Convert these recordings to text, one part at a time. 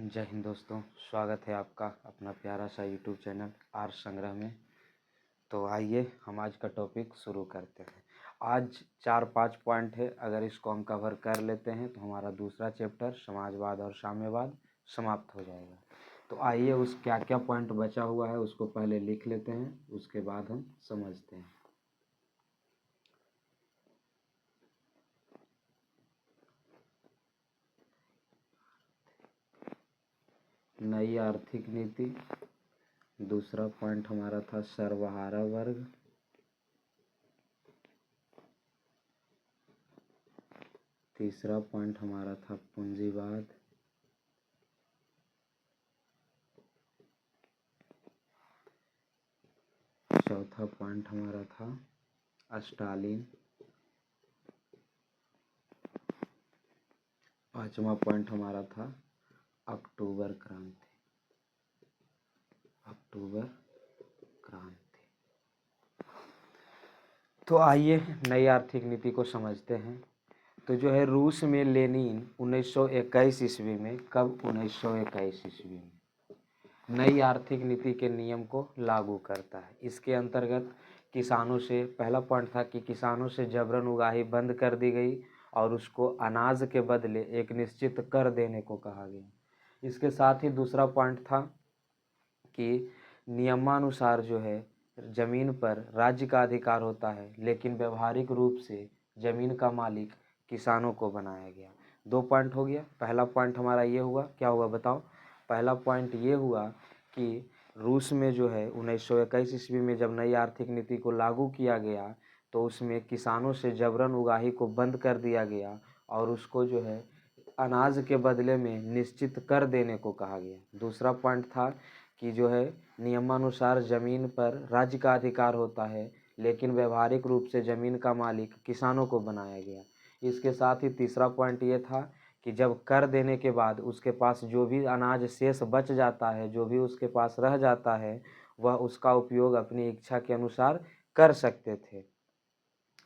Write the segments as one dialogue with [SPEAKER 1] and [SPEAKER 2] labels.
[SPEAKER 1] जय हिंद दोस्तों, स्वागत है आपका अपना प्यारा सा यूट्यूब चैनल आर संग्रह में। तो आइए हम आज का टॉपिक शुरू करते हैं। आज 4-5 पॉइंट है, अगर इसको हम कवर कर लेते हैं तो हमारा दूसरा चैप्टर समाजवाद और साम्यवाद समाप्त हो जाएगा। तो आइए उस क्या क्या पॉइंट बचा हुआ है उसको पहले लिख लेते हैं, उसके बाद हम समझते हैं। नई आर्थिक नीति, दूसरा पॉइंट हमारा था सर्वहारा वर्ग, तीसरा पॉइंट हमारा था पूंजीवाद, चौथा पॉइंट हमारा था स्टालिन, पांचवा पॉइंट हमारा था अक्टूबर क्रांति। अक्टूबर क्रांति। तो आइए नई आर्थिक नीति को समझते हैं। तो जो है रूस में लेनिन 1921 ईस्वी में, कब 1921 ईस्वी में नई आर्थिक नीति के नियम को लागू करता है। इसके अंतर्गत किसानों से, पहला पॉइंट था कि किसानों से जबरन उगाही बंद कर दी गई और उसको अनाज के बदले एक निश्चित कर देने को कहा गया। इसके साथ ही दूसरा पॉइंट था कि नियमानुसार जो है जमीन पर राज्य का अधिकार होता है, लेकिन व्यवहारिक रूप से जमीन का मालिक किसानों को बनाया गया। 2 पॉइंट हो गया। पहला पॉइंट हमारा ये हुआ, क्या हुआ बताओ? पहला पॉइंट ये हुआ कि रूस में जो है 1921 ईस्वी में जब नई आर्थिक नीति को लागू किया गया तो उसमें किसानों से जबरन उगाही को बंद कर दिया गया और उसको जो है अनाज के बदले में निश्चित कर देने को कहा गया। दूसरा पॉइंट था कि जो है नियमानुसार ज़मीन पर राज्य का अधिकार होता है, लेकिन व्यवहारिक रूप से ज़मीन का मालिक किसानों को बनाया गया। इसके साथ ही तीसरा पॉइंट ये था कि जब कर देने के बाद उसके पास जो भी अनाज शेष बच जाता है, जो भी उसके पास रह जाता है, वह उसका उपयोग अपनी इच्छा के अनुसार कर सकते थे।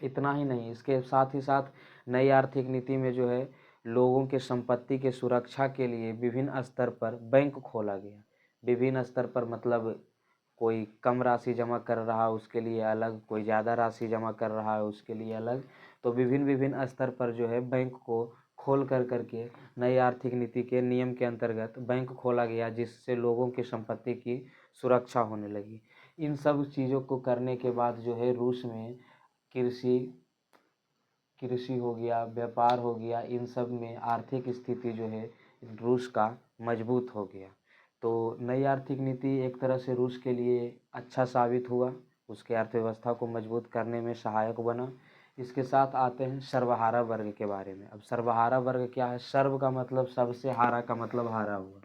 [SPEAKER 1] इतना ही नहीं, इसके साथ ही साथ नई आर्थिक नीति में जो है लोगों के संपत्ति के सुरक्षा के लिए विभिन्न स्तर पर बैंक खोला गया। विभिन्न स्तर पर मतलब कोई कम राशि जमा कर रहा है उसके लिए अलग, कोई ज़्यादा राशि जमा कर रहा है उसके लिए अलग। तो विभिन्न विभिन्न स्तर पर जो है बैंक को खोल करके नई आर्थिक नीति के नियम के अंतर्गत बैंक खोला गया, जिससे लोगों की संपत्ति की सुरक्षा होने लगी। इन सब चीज़ों को करने के बाद जो है रूस में कृषि हो गया, व्यापार हो गया, इन सब में आर्थिक स्थिति जो है रूस का मजबूत हो गया। तो नई आर्थिक नीति एक तरह से रूस के लिए अच्छा साबित हुआ, उसके अर्थव्यवस्था को मजबूत करने में सहायक बना। इसके साथ आते हैं सर्वहारा वर्ग के बारे में। अब सर्वहारा वर्ग क्या है? सर्व का मतलब सबसे, हारा का मतलब हारा हुआ।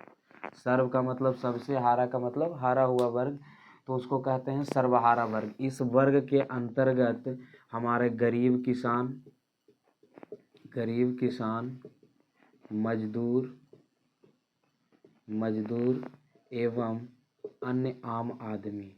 [SPEAKER 1] सर्व का मतलब सबसे, हारा का मतलब हारा हुआ वर्ग, तो उसको कहते हैं सर्वहारा वर्ग। इस वर्ग के अंतर्गत हमारे गरीब किसान, मजदूर एवं अन्य आम आदमी।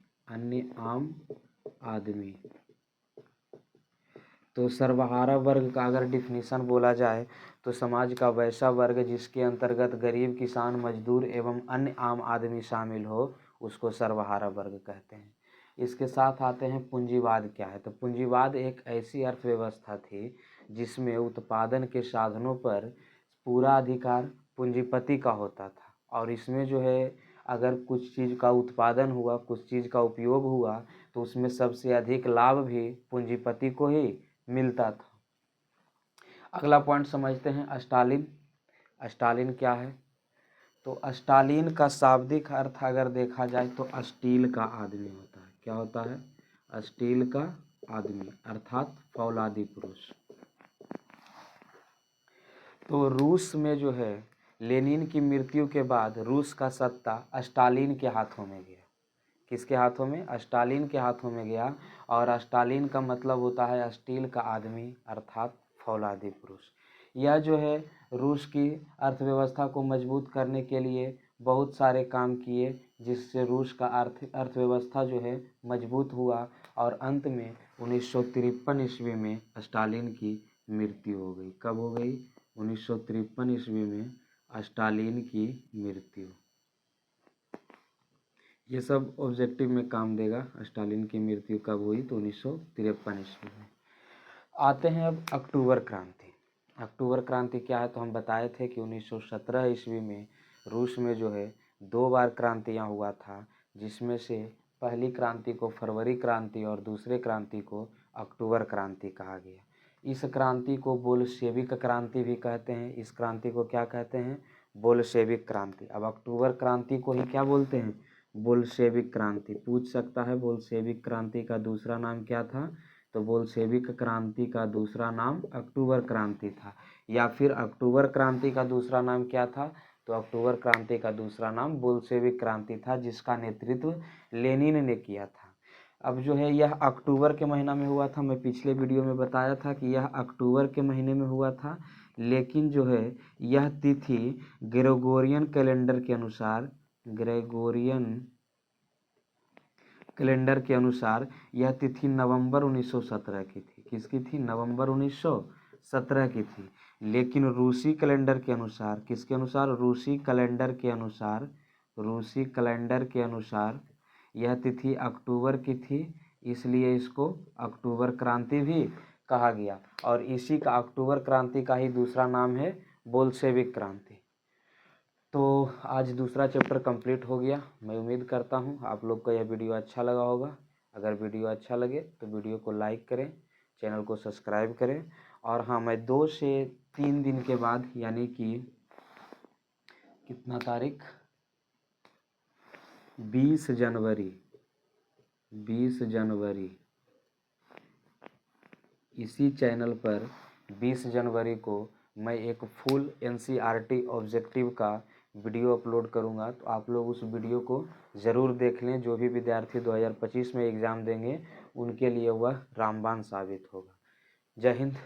[SPEAKER 1] तो सर्वहारा वर्ग का अगर डिफिनीशन बोला जाए तो समाज का वैसा वर्ग जिसके अंतर्गत गरीब, किसान, मजदूर एवं अन्य आम आदमी शामिल हो, उसको सर्वहारा वर्ग कहते हैं। इसके साथ आते हैं पूंजीवाद क्या है। तो पूंजीवाद एक ऐसी अर्थव्यवस्था थी जिसमें उत्पादन के साधनों पर पूरा अधिकार पूंजीपति का होता था, और इसमें जो है अगर कुछ चीज़ का उत्पादन हुआ, कुछ चीज़ का उपयोग हुआ, तो उसमें सबसे अधिक लाभ भी पूंजीपति को ही मिलता था। अगला पॉइंट समझते हैं स्टालिन। स्टालिन क्या है? तो स्टालिन का शाब्दिक अर्थ अगर देखा जाए तो स्टील का आदमी होता है। क्या होता है? स्टील का आदमी, अर्थात फौलादी पुरुष। तो रूस में जो है लेनिन की मृत्यु के बाद रूस का सत्ता स्टालिन के हाथों में गया। किसके हाथों में? स्टालिन के हाथों में गया। और स्टालिन का मतलब होता है स्टील का आदमी, अर्थात फौलादी पुरुष। यह जो है रूस की अर्थव्यवस्था को मजबूत करने के लिए बहुत सारे काम किए, जिससे रूस का अर्थव्यवस्था जो है मजबूत हुआ, और अंत में 1953 ईस्वी में स्टालिन की मृत्यु हो गई। कब हो गई? 1953 ईस्वी में स्टालिन की मृत्यु। ये सब ऑब्जेक्टिव में काम देगा। स्टालिन की मृत्यु कब हुई? तो 1953 ईस्वी में। आते हैं अब अक्टूबर क्रांति। अक्टूबर क्रांति क्या है? तो हम बताए थे कि 1917 ईस्वी में रूस में जो है 2 बार क्रांतियाँ हुआ था, जिसमें से पहली क्रांति को फरवरी क्रांति और दूसरे क्रांति को अक्टूबर क्रांति कहा गया। इस क्रांति को बोल्शेविक क्रांति भी कहते हैं। इस क्रांति को क्या कहते हैं? बोल्शेविक क्रांति। अब अक्टूबर क्रांति को ही क्या बोलते हैं? बोल्शेविक क्रांति। पूछ सकता है बोल्शेविक क्रांति का दूसरा नाम क्या था? तो बोल्शेविक क्रांति का दूसरा नाम अक्टूबर क्रांति था। या फिर अक्टूबर क्रांति का दूसरा नाम क्या था? तो अक्टूबर क्रांति का दूसरा नाम बोल्शेविक क्रांति था, जिसका नेतृत्व लेनिन ने किया था। अब जो है यह अक्टूबर के महीना में हुआ था। मैं पिछले वीडियो में बताया था कि यह अक्टूबर के महीने में हुआ था, लेकिन जो है यह तिथि ग्रेगोरियन कैलेंडर के अनुसार यह तिथि नवंबर 1917 की थी। किसकी थी? नवंबर 1917 की थी। लेकिन रूसी कैलेंडर के अनुसार, किसके अनुसार? रूसी कैलेंडर के अनुसार यह तिथि अक्टूबर की थी, इसलिए इसको अक्टूबर क्रांति भी कहा गया। और इसी का अक्टूबर क्रांति का ही दूसरा नाम है बोल्शेविक क्रांति। तो आज दूसरा चैप्टर कंप्लीट हो गया। मैं उम्मीद करता हूँ आप लोग को यह वीडियो अच्छा लगा होगा। अगर वीडियो अच्छा लगे तो वीडियो को लाइक करें, चैनल को सब्सक्राइब करें। और हाँ, मैं 2 से 3 दिन के बाद, यानी कि कितना तारीख? 20 जनवरी इसी चैनल पर 20 जनवरी को मैं एक फुल NCERT ऑब्जेक्टिव का वीडियो अपलोड करूंगा। तो आप लोग उस वीडियो को ज़रूर देख लें। जो भी विद्यार्थी 2025 में एग्ज़ाम देंगे उनके लिए वह रामबाण साबित होगा। जय हिंद।